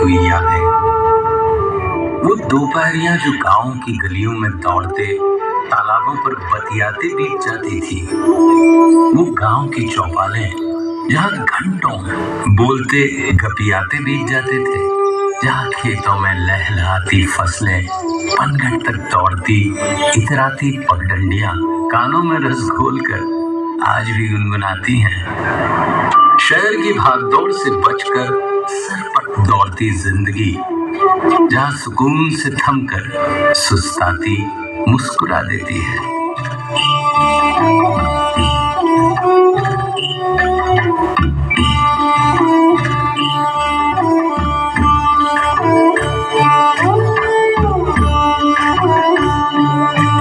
हुई यादें। वो दोपहरियां जो गांव की गलियों में दौड़ते, तालाबों पर बतियाते बीत जाती थी। वो गांव की चौपालें जहां घंटों बोलते गपियाते बीत जाते थे, जहां खेतों में लहलहाती फसलें पनघट तक दौड़ती इतराती पगडंडियां कानों में रस घोलकर आज भी गुनगुनाती हैं। शहर की भागदौड़ से बचकर सरपट दौड़ती जिंदगी, जहां सुकून से थमकर सुस्ताती मुस्कुरा देती है।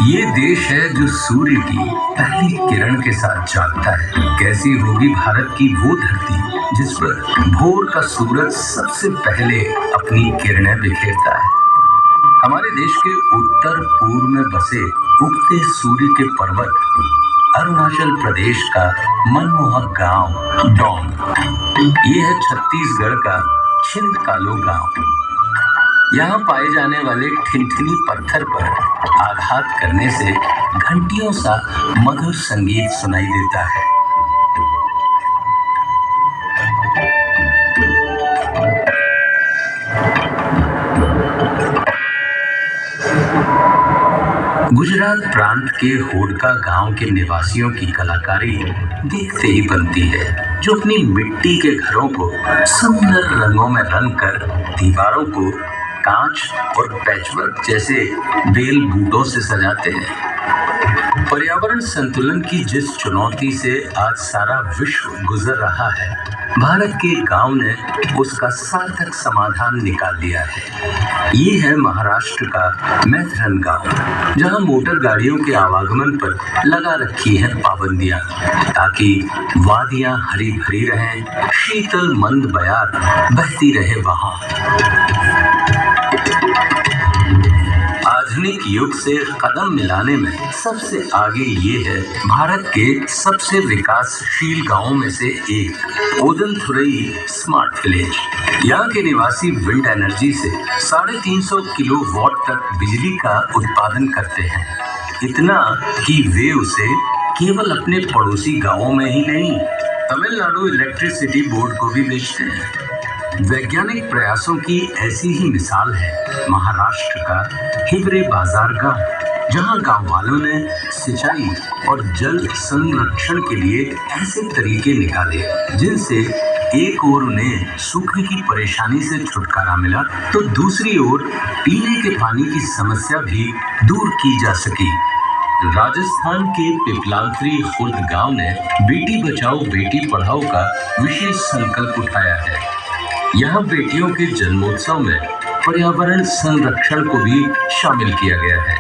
ये देश है जो सूर्य की पहली किरण के साथ जागता है। कैसी होगी भारत की वो धरती जिस पर भोर का सूरज सबसे पहले अपनी किरणें बिखेरता है। हमारे देश के उत्तर पूर्व में बसे उगते सूर्य के पर्वत, अरुणाचल प्रदेश का मनमोहक गांव डोंग। ये है छत्तीसगढ़ का छिंदकालो गांव। यहाँ पाए जाने वाले ठिनठिनी पत्थर पर आघात करने से घंटियों सा मधुर संगीत सुनाई देता है। गुजरात प्रांत के होडका गांव के निवासियों की कलाकारी देखते ही बनती है, जो अपनी मिट्टी के घरों को सुंदर रंगों में रंग कर दीवारों को कांच और पैचवर्क जैसे बेल बूटों से सजाते हैं। पर्यावरण संतुलन की जिस चुनौती से आज सारा विश्व गुजर रहा है, भारत के गांव ने उसका सार्थक समाधान निकाल लिया है। ये है महाराष्ट्र का मैथरन गांव, जहां मोटर गाड़ियों के आवागमन पर लगा रखी है पाबंदियां, ताकि वादियां हरी भरी रहें, शीतल मंद बयार बहती रहे वहां। आधुनिक युग से कदम मिलाने में सबसे आगे ये है भारत के सबसे विकासशील गांवों में से एक ओदनथुरई स्मार्ट विलेज। यहाँ के निवासी विंड एनर्जी से 350 किलोवाट तक बिजली का उत्पादन करते हैं। इतना कि वे उसे केवल अपने पड़ोसी गांवों में ही नहीं, तमिलनाडु इलेक्ट्रिसिटी बोर्ड को भी बेचते हैं। वैज्ञानिक प्रयासों की ऐसी ही मिसाल है महाराष्ट्र का हिवरे बाजार गांव, जहां गांव वालों ने सिंचाई और जल संरक्षण के लिए ऐसे तरीके निकाले जिनसे एक ओर उन्हें सूखे की परेशानी से छुटकारा मिला, तो दूसरी ओर पीने के पानी की समस्या भी दूर की जा सकी। राजस्थान के पिपलांत्री खुर्द गांव ने बेटी बचाओ बेटी पढ़ाओ का विशेष संकल्प उठाया है। यहाँ बेटियों के जन्मोत्सव में पर्यावरण संरक्षण को भी शामिल किया गया है।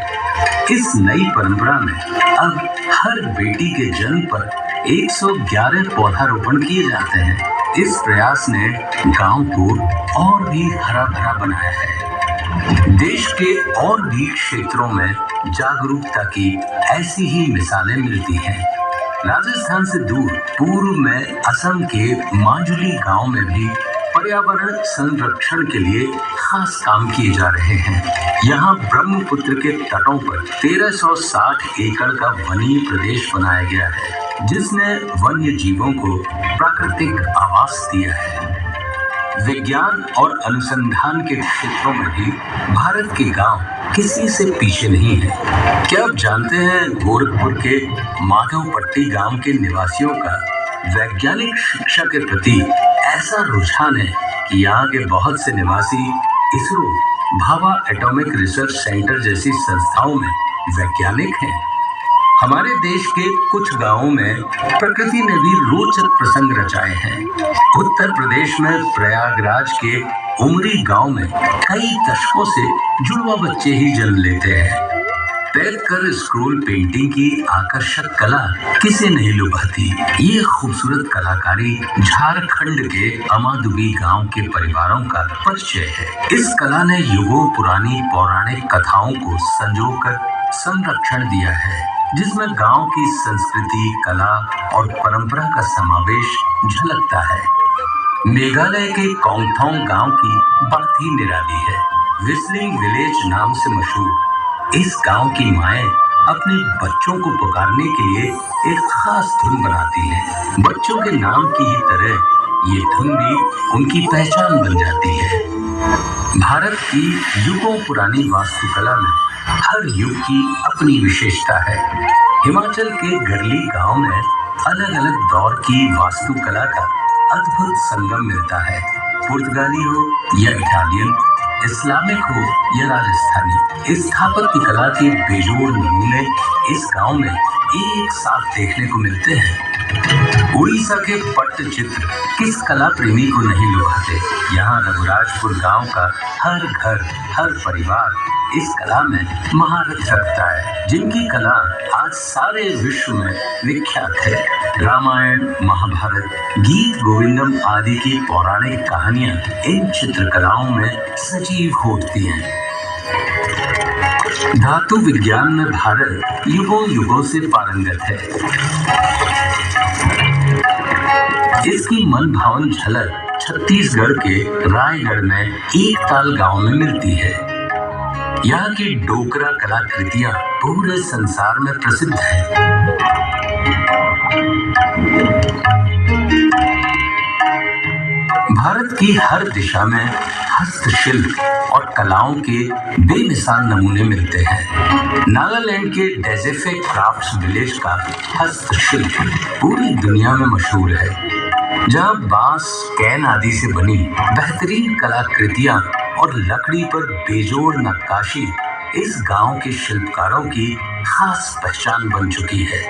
इस नई परंपरा में अब हर बेटी के जन्म पर 111 पौधारोपण किए जाते हैं। इस प्रयास ने गांव को और भी हरा भरा बनाया है। देश के और भी क्षेत्रों में जागरूकता की ऐसी ही मिसालें मिलती हैं। राजस्थान से दूर पूर्व में असम के माजुली गांव में भी पर्यावरण संरक्षण के लिए खास काम किए जा रहे हैं। यहाँ ब्रह्मपुत्र के तटों पर 1360 एकड़ का वनीय प्रदेश बनाया गया है, जिसने वन्य जीवों को प्राकृतिक आवास दिया है। विज्ञान और अनुसंधान के क्षेत्रों में भी भारत के गांव किसी से पीछे नहीं है। क्या आप जानते हैं गोरखपुर के माधवपट्टी गांव के निवासियों का वैज्ञानिक शिक्षा के प्रति ऐसा रुझान है कि यहाँ के बहुत से निवासी ISRO, Bhabha atomic research centre जैसी संस्थाओं में वैज्ञानिक हैं। हमारे देश के कुछ गांवों में प्रकृति ने भी रोचक प्रसंग रचाए हैं। उत्तर प्रदेश में प्रयागराज के उमरी गांव में कई दशकों से जुड़वा बच्चे ही जन्म लेते हैं। पैरकर स्क्रोल पेंटिंग की आकर्षक कला किसे नहीं लुभाती। ये खूबसूरत कलाकारी झारखंड के अमादुबी गांव के परिवारों का परिचय है। इस कला ने युगों पुरानी पौराणिक कथाओं को संजोकर संरक्षण दिया है, जिसमें गांव की संस्कृति, कला और परंपरा का समावेश झलकता है। मेघालय के कोंगथोंग गांव की बात ही निराली है। व्हिस्लिंग विलेज नाम से मशहूर इस गांव की माएं अपने बच्चों को पुकारने के लिए एक खास धुन बनाती हैं। बच्चों के नाम की ही तरह ये धुन भी उनकी पहचान बन जाती है। भारत की युगों पुरानी वास्तुकला में हर युग की अपनी विशेषता है। हिमाचल के गरली गांव में अलग अलग दौर की वास्तुकला का अद्भुत संगम मिलता है। पुर्तगाली हो या इटालियन, इस्लामिक हो या राजस्थानी, स्थापत्य कला के बेजोड़ नमूने इस गांव में एक साथ देखने को मिलते हैं। उड़ीसा के पट्टचित्र किस कला प्रेमी को नहीं लुभाते। यहाँ रघुराजपुर गांव का हर घर, हर परिवार इस कला में महारत रखता है, जिनकी कला आज सारे विश्व में विख्यात है। रामायण, महाभारत, गीत गोविंदम आदि की पौराणिक कहानियां इन चित्रकलाओं में सजीव हो उठती हैं। धातु विज्ञान में भारत युगों युगों से पारंगत है। इसकी मन भावन झलक छत्तीसगढ़ के रायगढ़ में एकताल गांव में मिलती है। यहाँ की डोकरा कलाकृतियां पूरे संसार में प्रसिद्ध हैं। भारत की हर दिशा में हस्तशिल्प और कलाओं के बेमिसाल नमूने मिलते हैं। नागालैंड के डेजेफे क्राफ्ट्स विलेज का हस्तशिल्प पूरी दुनिया में मशहूर है, जहाँ बांस, कैन आदि से बनी बेहतरीन कलाकृतियां और लकड़ी पर बेजोड़ नक्काशी इस गांव के शिल्पकारों की खास पहचान बन चुकी है।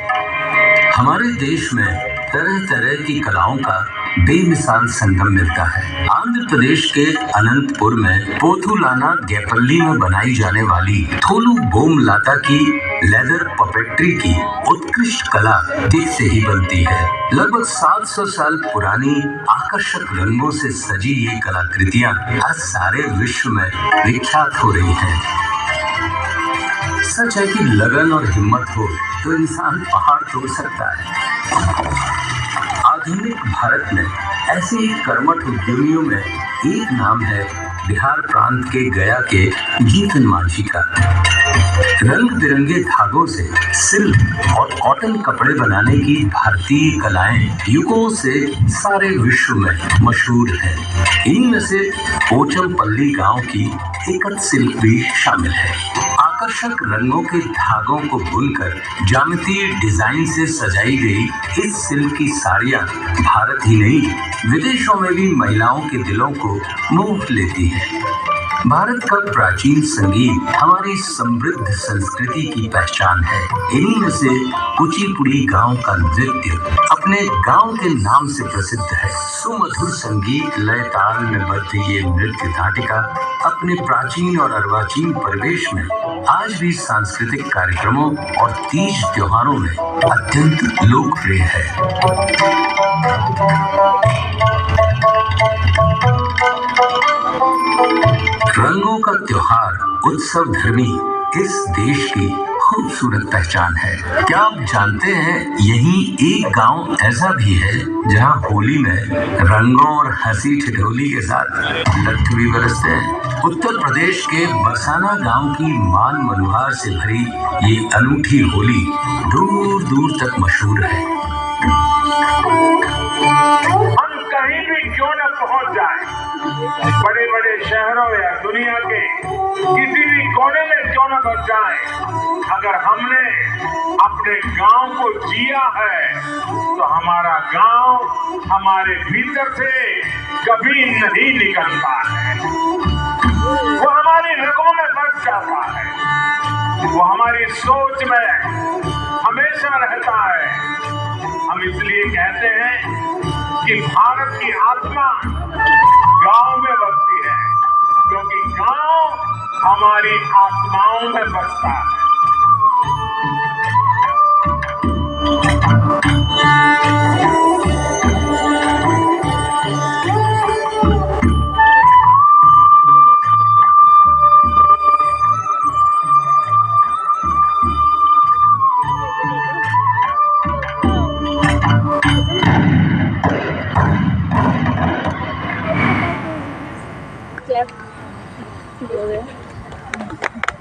हमारे देश में तरह तरह की कलाओं का बेमिसाल संगम मिलता है। आंध्र प्रदेश के अनंतपुर में पोथुलाना गैपल्ली में बनाई जाने वाली थोलू बोम लाता की लेदर पपेट्री की उत्कृष्ट कला दिल से ही बनती है। लगभग 700 साल पुरानी आकर्षक रंगों से सजी ये कलाकृतियां आज सारे विश्व में विख्यात हो रही हैं। सच है कि लगन और हिम्मत हो तो इंसान पहाड़ तोड़ सकता है। आधुनिक भारत में ऐसे ही कर्मठ उद्यमियों में एक नाम है बिहार प्रांत के गया के जीतन मांझी का। रंग बिरंगे धागों से सिल्क और कॉटन कपड़े बनाने की भारतीय कलाएं युगों से सारे विश्व में मशहूर है। इनमें से पोचमपल्ली गांव की एकत सिल्क भी शामिल है। आकर्षक रंगों के धागों को बुनकर ज्यामितीय डिजाइन से सजाई गई इस सिल्क की साड़ियां भारत ही नहीं विदेशों में भी महिलाओं के दिलों को मोह लेती है। भारत का प्राचीन संगीत हमारी समृद्ध संस्कृति की पहचान है। इन्हीं में से कुचिपुड़ी गांव का नृत्य अपने गांव के नाम से प्रसिद्ध है। सुमधुर संगीत लय ताल में बद्ध ये नृत्य नाटिका अपने प्राचीन और अर्वाचीन परिवेश में आज भी सांस्कृतिक कार्यक्रमों और तीज त्योहारों में अत्यंत लोकप्रिय है। रंगों का त्योहार उत्सव धर्मी इस देश की खूबसूरत पहचान है। क्या आप जानते हैं यही एक गांव ऐसा भी है जहां होली में रंगों और हंसी ठिठोली के साथ लट्ठू भी बरसते हैं। उत्तर प्रदेश के बरसाना गांव की मान मनोहार से भरी ये अनूठी होली दूर दूर तक मशहूर है। हम कहीं भी क्यों न पहुंच जाए, बड़े बड़े शहरों या दुनिया के किसी भी कोने में क्यों न बच जाए, अगर हमने अपने गांव को जिया है तो हमारा गांव हमारे भीतर से कभी नहीं निकलता है। वो हमारी रगों में बस जाता है, वो हमारी सोच में हमेशा रहता है। हम इसलिए कहते हैं कि भारत की आत्मा गांव में बसती है, क्योंकि गांव हमारी आत्माओं में बसता है। কি বলে